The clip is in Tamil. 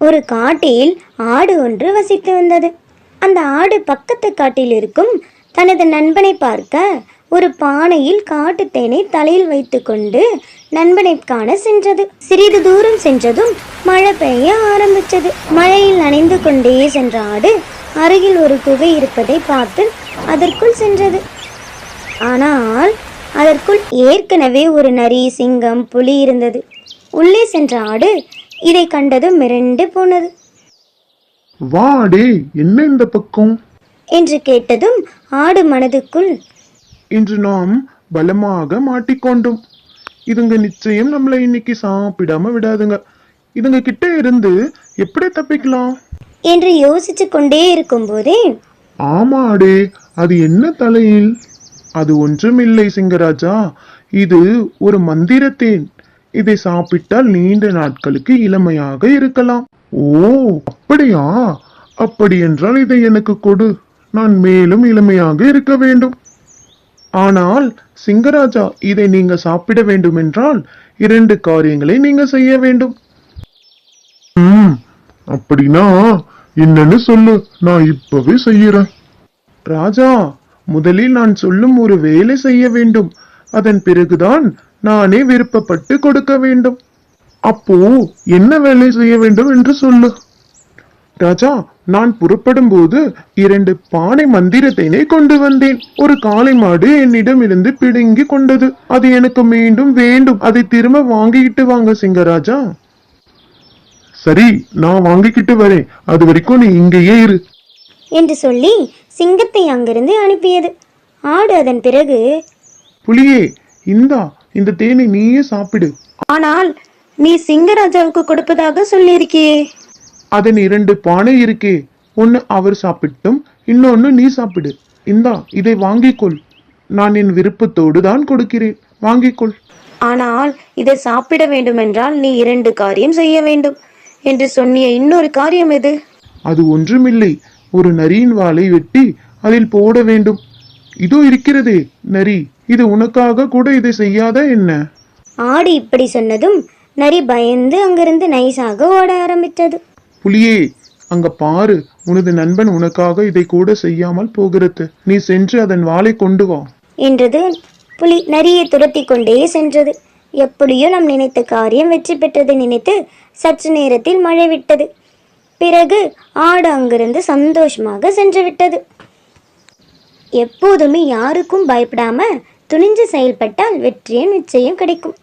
ஒரு காட்டில் ஆடு ஒன்று வசித்து வந்தது. அந்த ஆடு பக்கத்து காட்டில் இருக்கும் தனது நண்பனை பார்க்க ஒரு பானையில் காட்டு தேனை தலையில் வைத்துக்கொண்டு நண்பனை காண சென்றது. சிறிது தூரம் சென்றதும் மழை பெய்ய ஆரம்பிச்சது. மழையில் நனைந்து கொண்டே சென்ற ஆடு அருகில் ஒரு குகை இருப்பதை பார்த்து அதற்குள் சென்றது. ஆனால் அதற்குள் ஏற்கனவே ஒரு நரி, சிங்கம், புலி இருந்தது. உள்ளே சென்ற ஆடு இதை கண்டதும் மிரண்டு போனது. வாடே, என்ன இந்த பக்கம் என்று கேட்டதும் ஆடு மனதுக்குள், இன்று நாம் பலமாக மாட்டிக்கொண்டோம். இதுங்க நிச்சயம் நம்மளை இன்னைக்கு சாப்பிடாம விடாதுங்க. இதுங்க கிட்ட இருந்து எப்படி தப்பிக்கலாம் என்று யோசிச்சு கொண்டே இருக்கும் போதே, ஆமாடே, அது என்ன தலையில்? அது ஒன்றுமில்லை சிங்கராஜா, இது ஒரு மந்திரத்தேன். இதை சாப்பிட்டால் நீண்ட நாட்களுக்கு இளமையாக இருக்கலாம். ஓ, அப்படியா? அப்படி என்றால் இதை எனக்கு கொடு. நான் மேலும் இளமையாக இருக்க வேண்டும். ஆனால் சிங்கராஜா, இதை நீங்க சாப்பிட வேண்டும் என்றால் 2 காரியங்களை நீங்க செய்ய வேண்டும். அப்படின்னா என்னன்னு சொல்லு, நான் இப்பவே செய்யறேன். ராஜா, முதலில் நான் சொல்லும் ஒரு வேலை செய்ய வேண்டும். அதன் பிறகுதான் நானே விருப்பப்பட்டு கொடுக்க வேண்டும். அப்போ என்ன வேலை செய்ய வேண்டும் என்று சொல்லு. ராஜா, நான் புறப்படும் போது 2 பானை மந்திரத்தினை கொண்டு வந்தேன். ஒரு காளை மாடு என்னிடம் இருந்து பிடுங்கி கொண்டது. அது எனக்கு மீண்டும் வேண்டும். அதை திரும்ப வாங்கிக்கிட்டு வாங்க சிங்கராஜா. சரி, நான் வாங்கிக்கிட்டு வரேன். அது வரைக்கும் நீ இங்கேயே இரு என்று சொல்லி சிங்கத்தை அங்கிருந்து அனுப்பியது. ஆடு அதன் பிறகு, புலியே, இந்த தேனை நீயே சாப்பிடு. ஆனால் நீ சிங்கராஜாவுக்கு கொடுப்பதாக சொல்லியிருக்கியே. அதன் 2 பானை இருக்கே, ஒன்னு அவர் சாப்பிட்டும் இன்னொன்னு நீ சாப்பிடு. இதை வாங்கிக்கொள். நான் என் விருப்பத்தோடு தான் கொடுக்கிறேன். வாங்கிக்கொள். ஆனால் இதை சாப்பிட வேண்டுமென்றால் நீ 2 காரியம் செய்ய வேண்டும் என்று சொன்னிய இன்னொரு காரியம் எது? அது ஒன்றுமில்லை. ஒரு நரியின் வாலை வெட்டி அதில் போட வேண்டும். இதோ இருக்கிறதே நரி, இது உனக்காக கூட இதை செய்யாத என்ன? ஆடு இப்படி சொன்னதும் நரி பயந்து அங்கிருந்து நைசாக ஓட ஆரம்பித்தது. புலியே, அங்க பாரு, உனது நண்பன் உனக்காக இதை கூட செய்யாமல் போகிறது. நீ சென்று அதன் வாளை கொண்டு வா என்றது. புலி நரியை துரத்தி கொண்டே சென்றது. எப்படியோ நாம் நினைத்த காரியம் வெற்றி பெற்றதை நினைத்து சற்று நேரத்தில் மழை விட்டது. பிறகு ஆடு அங்கிருந்து சந்தோஷமாக சென்று விட்டது. எப்போதுமே யாருக்கும் பயப்படாம துணிஞ்சு செயல்பட்டால் வெற்றியே நிச்சயம் கிடைக்கும்.